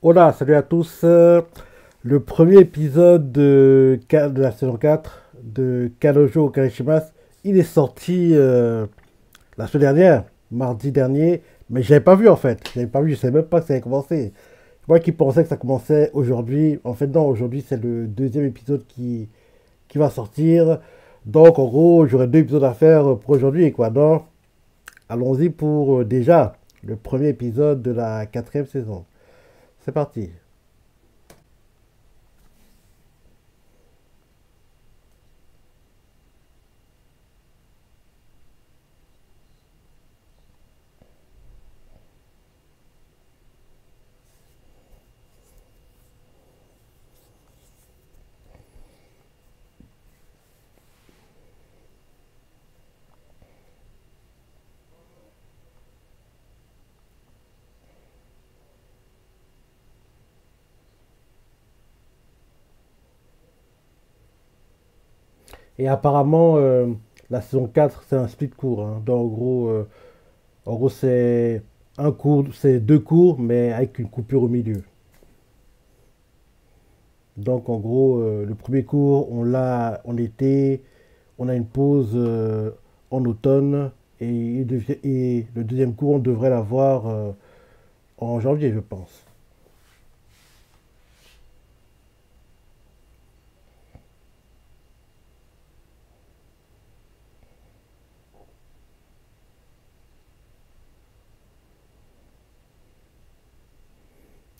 Hola, salut à tous. Le premier épisode de la saison 4 de Kanojo Kareshimas, il est sorti la semaine dernière, mardi dernier, mais je l'avais pas vu en fait. Je l'avais pas vu, je savais même pas que ça avait commencé. Moi qui pensais que ça commençait aujourd'hui, en fait non, aujourd'hui c'est le deuxième épisode qui va sortir. Donc en gros, j'aurai deux épisodes à faire pour aujourd'hui, quoi. Donc allons-y pour déjà le premier épisode de la quatrième saison. C'est parti. Et apparemment, la saison 4 c'est un split court, hein. Donc, en gros c'est un cours, c'est deux cours, mais avec une coupure au milieu. Donc, en gros, le premier cours, on l'a en été, on a une pause en automne, et le deuxième cours, on devrait l'avoir en janvier, je pense.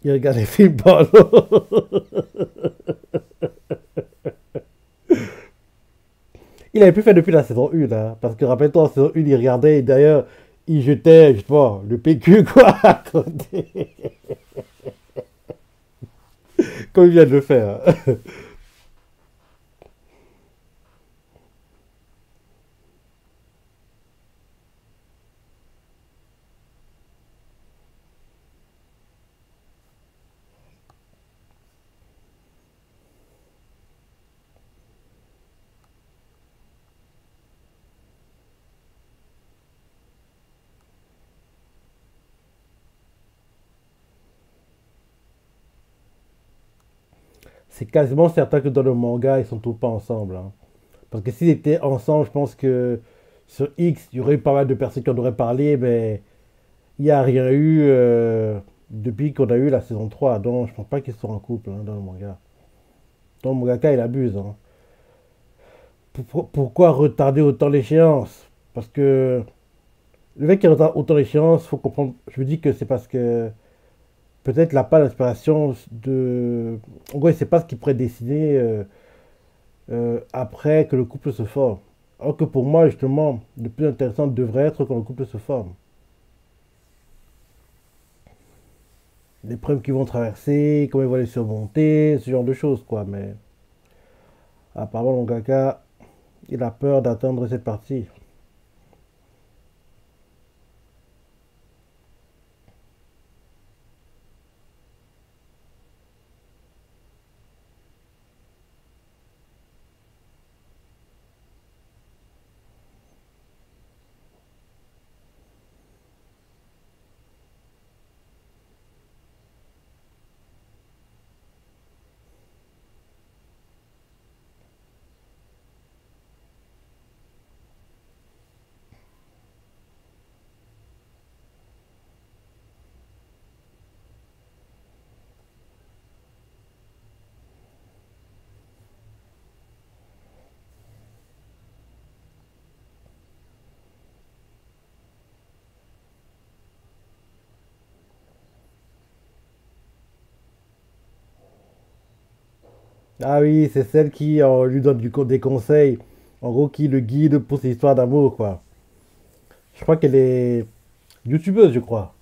Il regarde les films porno. Il avait plus fait depuis la saison 1, hein, parce que rappelle-toi, en saison 1, il regardait, et d'ailleurs, il jetait, justement, le PQ, quoi, à côté. Comme il vient de le faire. C'est quasiment certain que dans le manga, ils sont tous pas ensemble, hein. Parce que s'ils étaient ensemble, je pense que sur X, il y aurait eu pas mal de personnes qui en auraient parlé, mais il n'y a rien eu depuis qu'on a eu la saison 3. Donc, je pense pas qu'ils soient en couple, hein, dans le manga. Dans le mangaka, il abuse, hein. Pourquoi retarder autant l'échéance? Parce que le mec qui retarde autant l'échéance, faut comprendre. Je me dis que c'est parce que peut-être il n'a pas l'inspiration de. En gros, il sait pas ce qu'il pourrait dessiner après que le couple se forme. Alors que pour moi, justement, le plus intéressant devrait être quand le couple se forme. Les problèmes qu'ils vont traverser, comment ils vont les surmonter, ce genre de choses, quoi. Mais apparemment, mon caca, il a peur d'atteindre cette partie. Ah oui, c'est celle qui lui donne des conseils. En gros, qui le guide pour ses histoires d'amour, quoi. Je crois qu'elle est youtubeuse, je crois.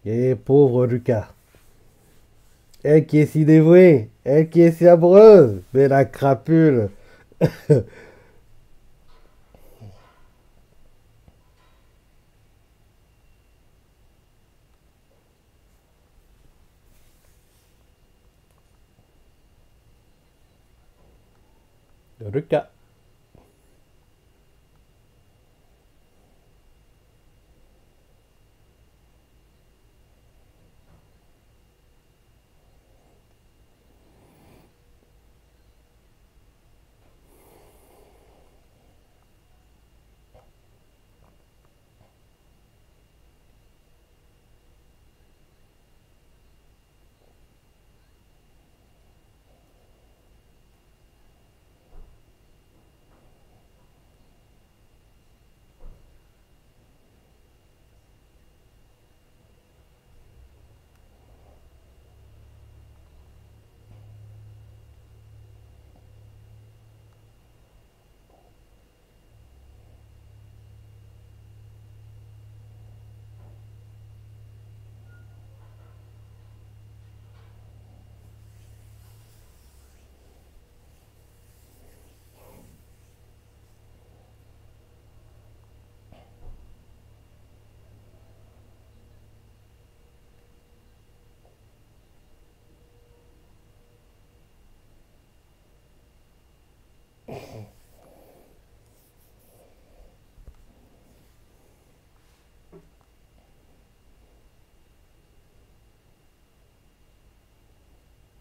Et pauvre Lucas. Elle qui est si dévouée, elle qui est si amoureuse, mais la crapule. Le cas.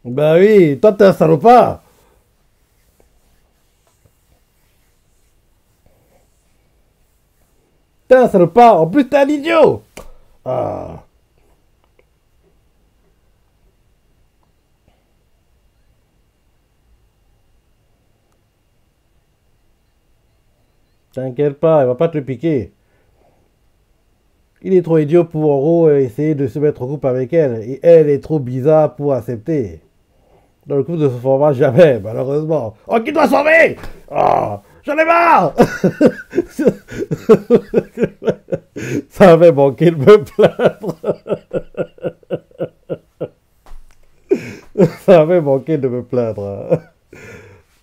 Bah oui, toi t'es un salopard. T'es un salopard. En plus, t'es un idiot. Ah, t'inquiète pas, il va pas te le piquer. Il est trop idiot pour en gros essayer de se mettre en couple avec elle. Et elle est trop bizarre pour accepter. Dans le couple ne se formera jamais, malheureusement. Oh, qui doit sauver. Oh, j'en ai marre. Ça avait manqué de me plaindre. Ça avait manqué de me plaindre.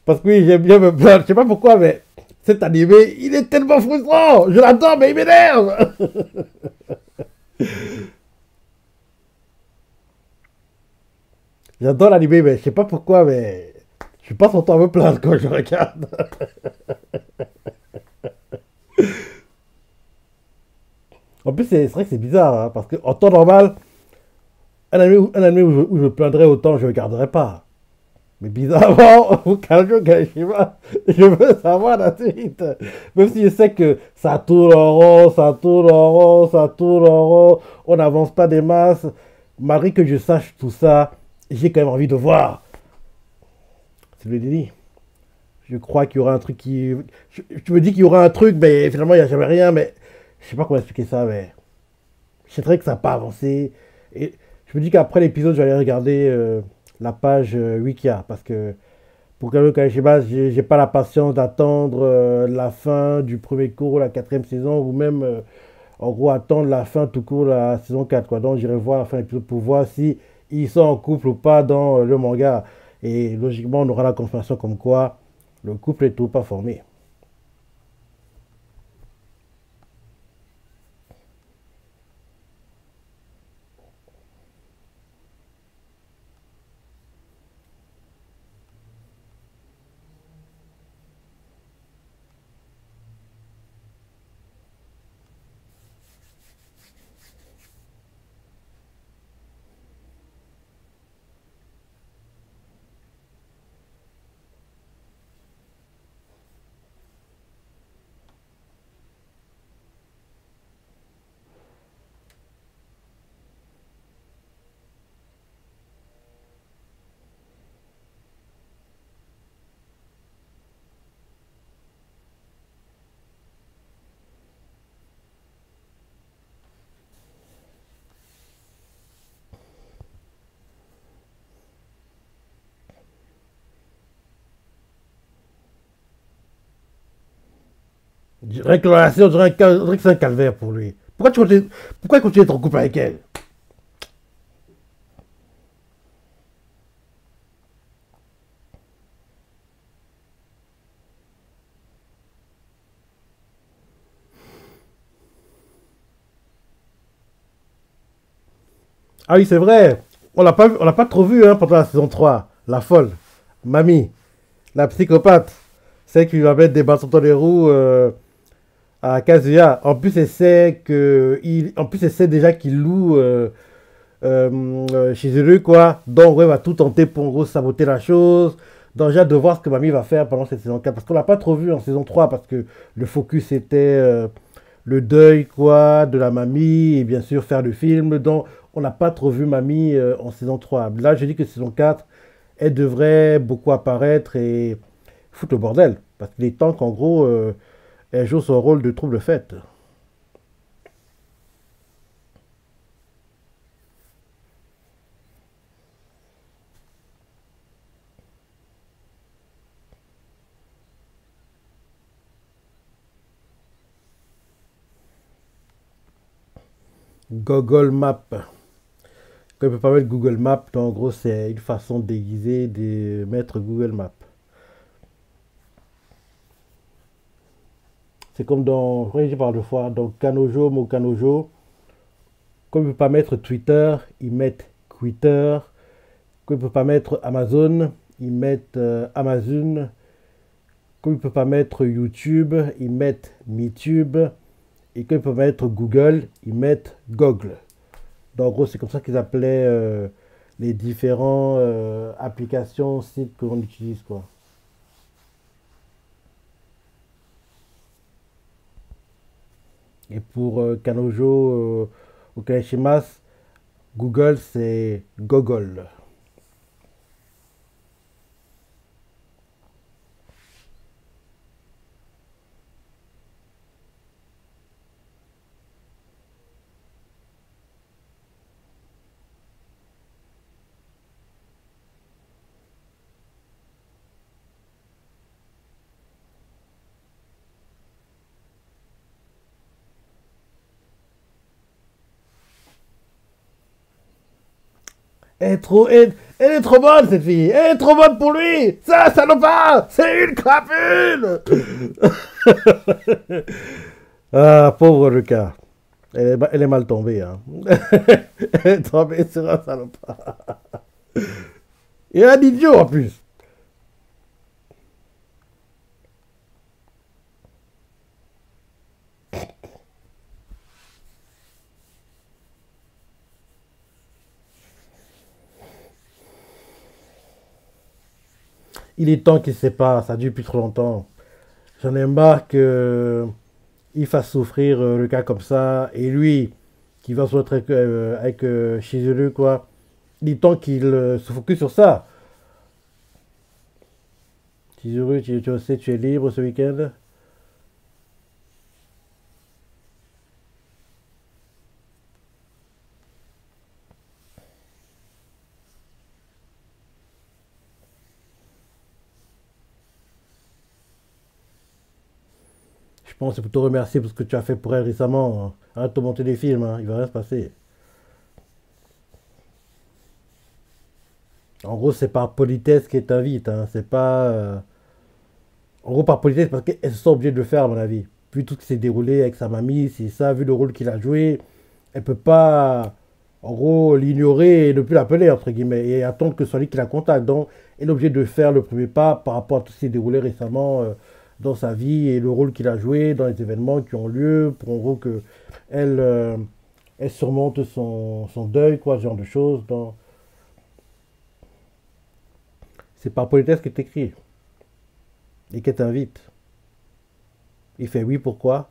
Parce que oui, j'aime bien me plaindre. Je sais pas pourquoi, mais cet animé, il est tellement frustrant. Je l'adore, mais il m'énerve. J'adore l'animé, mais je sais pas pourquoi, mais je passe mon temps à me plaindre quand je regarde. En plus, c'est vrai que c'est bizarre, hein, parce qu'en temps normal, un anime où je me plaindrais autant, je ne regarderais pas. Mais bizarrement, au Kanjo Kashima, je veux savoir la suite. Même si je sais que ça tourne en rond, ça tourne en rond, ça tourne en rond, on n'avance pas des masses. Malgré que je sache tout ça, j'ai quand même envie de voir. C'est le délit. Je crois qu'il y aura un truc qui. Je me dis qu'il y aura un truc, mais finalement, il n'y a jamais rien. Mais je sais pas comment expliquer ça, mais je sais très que ça n'a pas avancé. Et je me dis qu'après l'épisode, je vais aller regarder la page Wikia. Parce que pour Kano Kashima, j'ai pas la patience d'attendre la fin du premier cours, la quatrième saison, ou même en gros attendre la fin tout court de la saison 4 quoi. Donc j'irai voir la fin de l'épisode pour voir si ils sont en couple ou pas dans le manga. Et logiquement, on aura la confirmation comme quoi le couple est tout pas formé. Rien que la relation, on dirait que c'est un calvaire pour lui. Pourquoi il continue d'être en couple avec elle? Ah oui, c'est vrai. On l'a pas trop vu hein, pendant la saison 3. La folle. Mamie. La psychopathe. Celle qui va mettre des bâtons dans les roues à Kazuya. En plus, elle sait déjà qu'il loue chez eux, quoi. Donc, ouais, va tout tenter pour, en gros, saboter la chose. Donc, j'ai hâte de voir ce que Mamie va faire pendant cette saison 4. Parce qu'on l'a pas trop vu en saison 3. Parce que le focus était le deuil, quoi, de la mamie. Et bien sûr, faire le film. Donc, on n'a pas trop vu Mamie en saison 3. Là, je dis que saison 4, elle devrait beaucoup apparaître et foutre le bordel. Parce qu'il est temps qu'en gros, elle joue son rôle de trouble-fête. Google Maps. Quand on peut pas mettre Google Maps, en gros, c'est une façon déguisée de mettre Google Maps. C'est comme dans, je crois que j'ai parlé de fois, dans Kanojo, Mo Kanojo, comme ils ne peuvent pas mettre Twitter, ils mettent Twitter. Comme ils ne peuvent pas mettre Amazon, ils mettent Amazon. Comme ils ne peuvent pas mettre YouTube, ils mettent MeTube. Et comme ils peuvent mettre Google, ils mettent Google. Donc, en gros, c'est comme ça qu'ils appelaient les différents applications, sites que l'on utilise, quoi. Et pour Kanojo ou Kaishimas, Google, c'est Google. Elle est trop bonne, cette fille. Elle est trop bonne pour lui. Ça, salopard, c'est une crapule. Ah, pauvre Lucas. Elle est mal tombée. Hein. Elle est tombée sur un salopard. Et un idiot en plus. Il est temps qu'il se sépare. Ça dure depuis trop longtemps. J'en ai marre qu'il fasse souffrir le cas comme ça. Et lui, qui va se retrouver avec Shizuru, quoi. Il est temps qu'il se focus sur ça. Shizuru, tu sais, tu es libre ce week-end. Je pense que c'est pour te remercier pour ce que tu as fait pour elle récemment. Hein. Arrête de te monter des films, hein. Il va rien se passer. En gros, c'est par politesse qu'elle t'invite. Hein. C'est pas. En gros, par politesse, parce qu'elle se sent obligée de le faire, à mon avis. Vu tout ce qui s'est déroulé avec sa mamie, c'est ça, vu le rôle qu'il a joué, elle peut pas, en gros, l'ignorer et ne plus l'appeler, entre guillemets, et attendre que ce soit lui qui la contacte. Donc, elle est obligée de faire le premier pas par rapport à tout ce qui s'est déroulé récemment dans sa vie et le rôle qu'il a joué dans les événements qui ont lieu, pour en gros que elle, elle surmonte son deuil, quoi, ce genre de choses. Donc, c'est par politesse que t'écris et qu'elle t'invite. Il fait oui, pourquoi?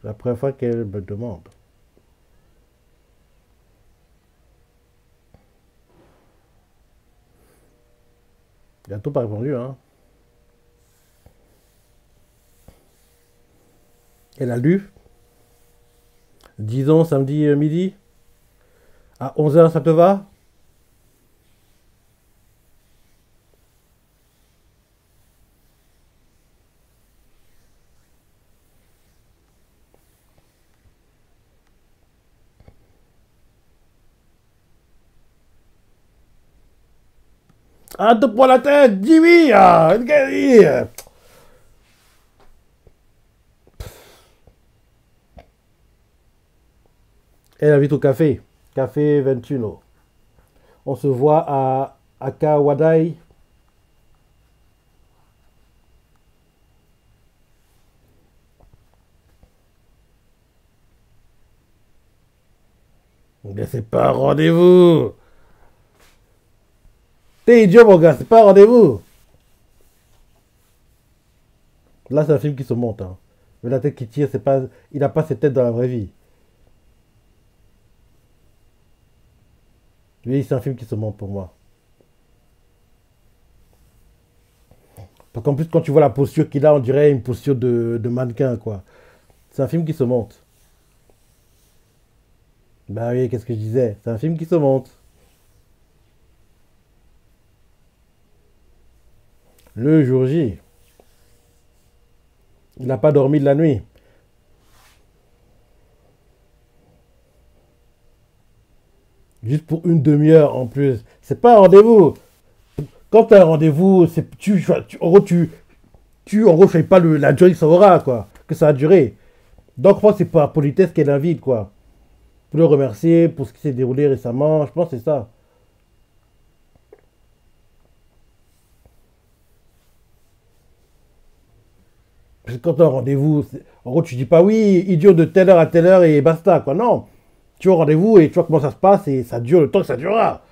C'est la première fois qu'elle me demande. Il a tout pas répondu, hein. Elle a lu. Disons samedi midi. À 11 heures, ça te va? Ah, te prends la tête, dis oui! Ah, Elle invite au café. Café 21. On se voit à Akawadai. Mais c'est pas un rendez-vous. T'es idiot, mon gars, c'est pas un rendez-vous. Là, c'est un film qui se monte, hein. Mais la tête qui tire, c'est pas. Il n'a pas cette tête dans la vraie vie. Lui, c'est un film qui se monte pour moi. Parce qu'en plus, quand tu vois la posture qu'il a, on dirait une posture de mannequin, quoi. C'est un film qui se monte. Bah oui, qu'est-ce que je disais? C'est un film qui se monte. Le jour J, il n'a pas dormi de la nuit. Juste pour une demi-heure en plus. C'est pas un rendez-vous. Quand tu as un rendez-vous, en gros, en gros, fais pas la durée que ça aura, quoi. Que ça a duré. Donc, je pense que c'est par politesse qu'elle invite, quoi. Pour le remercier pour ce qui s'est déroulé récemment. Je pense que c'est ça. Parce que quand tu as un rendez-vous, en gros, tu dis pas oui, il dure de telle heure à telle heure et basta, quoi. Non. Tu as un rendez-vous et tu vois comment ça se passe et ça dure le temps que ça durera.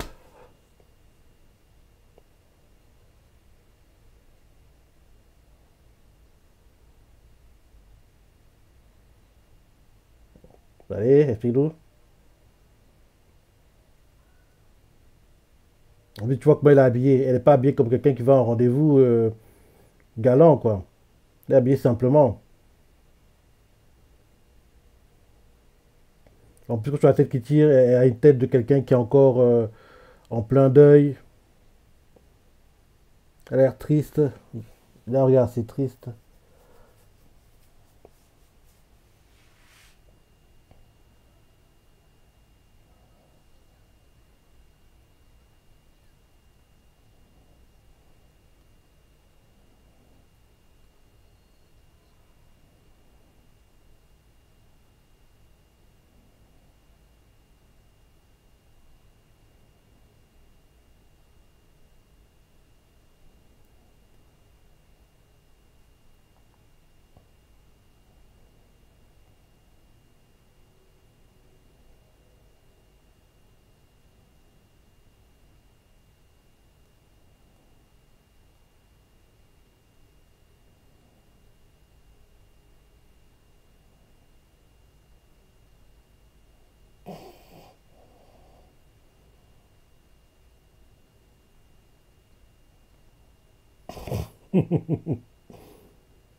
Allez, explique-nous. En plus, tu vois comment elle est habillée. Elle n'est pas habillée comme quelqu'un qui va à un rendez-vous galant, quoi. Elle est habillée simplement. En plus, quand tu as la tête qui tire, elle a une tête de quelqu'un qui est encore en plein deuil. Elle a l'air triste. Là, regarde, c'est triste.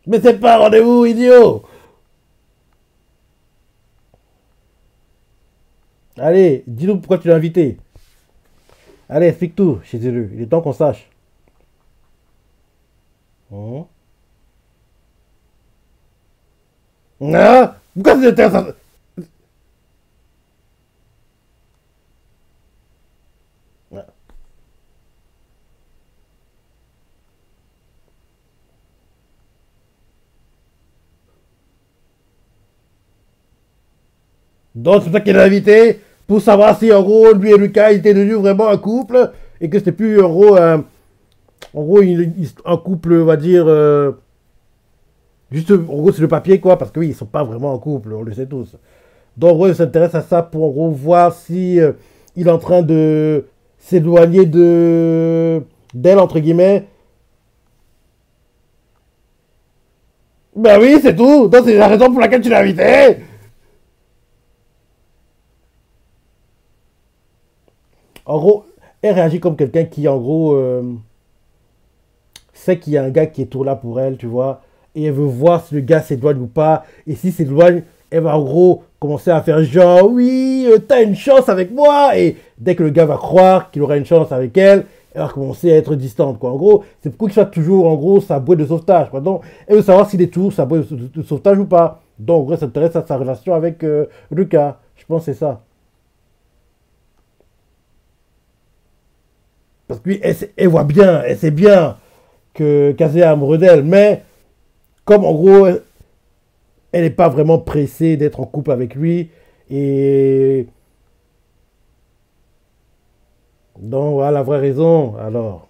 Mais c'est pas un rendez-vous, idiot! Allez, dis-nous pourquoi tu l'as invité. Allez, explique tout chez eux. Il est temps qu'on sache. Hein. Ah, pourquoi c'est intéressant? Donc, c'est ça qu'il a invité pour savoir si, en gros, lui et Lucas étaient devenus vraiment un couple et que c'était plus, en gros un couple, on va dire, juste, en gros, c'est le papier, quoi, parce que oui, ils sont pas vraiment en couple, on le sait tous. Donc, en gros, il s'intéresse à ça pour, en gros, voir si il est en train de s'éloigner d'elle, entre guillemets. Ben oui, c'est tout. Donc, c'est la raison pour laquelle tu l'as invité. En gros, elle réagit comme quelqu'un qui, en gros, sait qu'il y a un gars qui est tout là pour elle, tu vois, et elle veut voir si le gars s'éloigne ou pas, et s'il s'éloigne, elle va en gros commencer à faire genre, oui, t'as une chance avec moi, et dès que le gars va croire qu'il aura une chance avec elle, elle va commencer à être distante, quoi. En gros, c'est pourquoi qu'il soit toujours, en gros, sa bouée de sauvetage, quoi. Donc, elle veut savoir s'il est toujours sa bouée de sauvetage ou pas. Donc, en gros, elle s'intéresse à sa relation avec Lucas. Je pense que c'est ça. Parce que elle voit bien, elle sait bien que Kazé est amoureux d'elle, mais comme en gros, elle n'est pas vraiment pressée d'être en couple avec lui, Et donc, voilà la vraie raison, alors.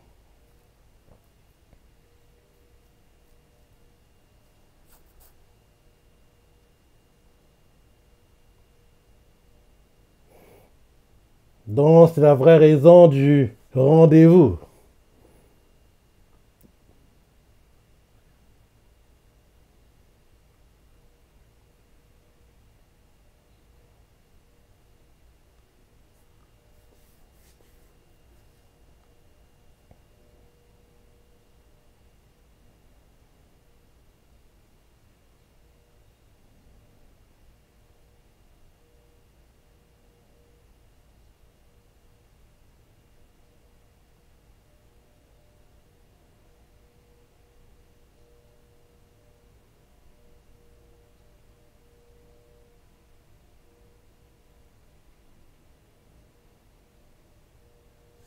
Donc, c'est la vraie raison du rendez-vous.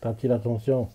T'as-t-il attention?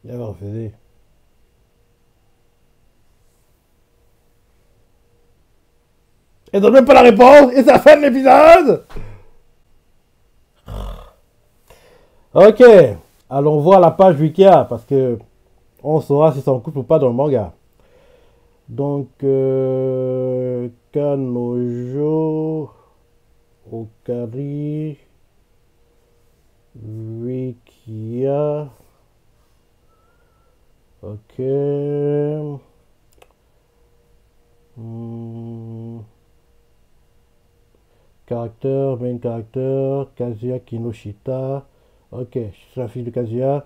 Bien refusé. Et donne même pas la réponse, et c'est la fin de l'épisode! Ok, allons voir la page Wikia, parce que on saura si c'est en couple ou pas dans le manga. Donc, Kanojo, Okari, Wikia, ok. Hmm, Caractère, main caractère, Kazuya Kinoshita. Ok, je suis la fille de Kazuya.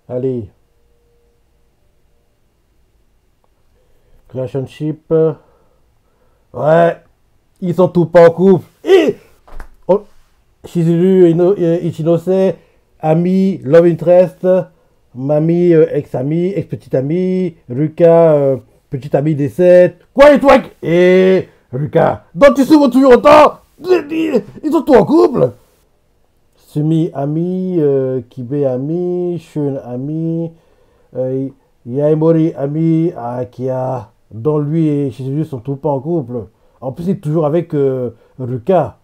Allez, relationship. Ouais, ils sont tous pas en couple. Et oh, Shizuru Ichinose, ami, love interest, mamie, ex-ami, ex-petite amie, Ruka, petite amie décès. Quoi les trucs? Et Ruka, donc tu souffres toujours autant? Ils sont tous en couple? Sumi ami, Kibe ami, Shun ami, euh, Yaemori ami, Akia, dont lui et Shizuru sont tous pas en couple. En plus, il est toujours avec Ruka.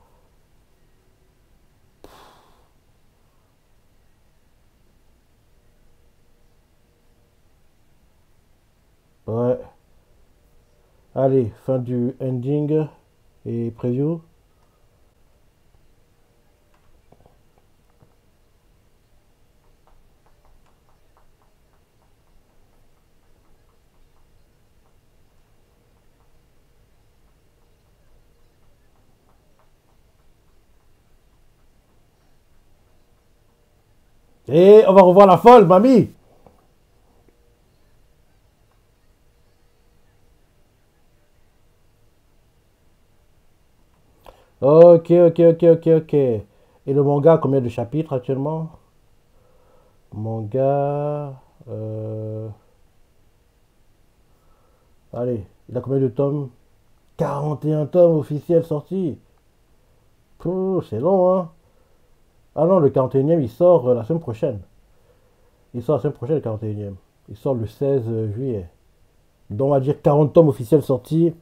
Ouais. Allez, fin du ending et preview. Et on va revoir la folle, mamie. Ok, ok, ok, ok, ok. Et le manga, combien de chapitres actuellement? Manga. Allez, il a combien de tomes? 41 tomes officiels sortis. C'est long, hein? Ah non, le 41e, il sort la semaine prochaine. Il sort la semaine prochaine, le 41e. Il sort le 16 juillet. Donc, on va dire 40 tomes officiels sortis.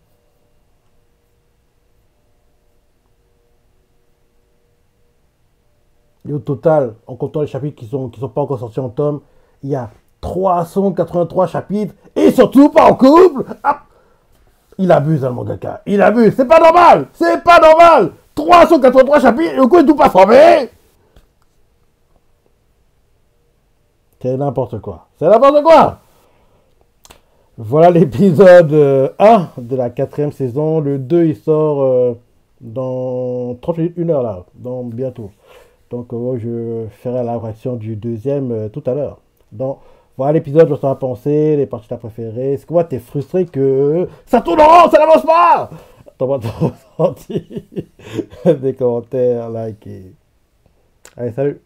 Et au total, en comptant les chapitres qui sont pas encore sortis en tome, il y a 383 chapitres. Et surtout pas en couple. Ah, il abuse, hein, le mangaka. Il abuse. C'est pas normal. C'est pas normal. 383 chapitres et au coup, il est tout pas formé. C'est n'importe quoi. C'est n'importe quoi. Voilà l'épisode 1 de la quatrième saison. Le 2, il sort dans 30 minutes, 1 heure là, dans bientôt. Donc je ferai la réaction du deuxième tout à l'heure. Donc voilà l'épisode, je t'en ai pensé, les parties que t'as préférées. Est-ce que moi t'es frustré que ça tourne en rond, ça n'avance pas? T'en ton ressenti. Des commentaires, like et... Allez, salut.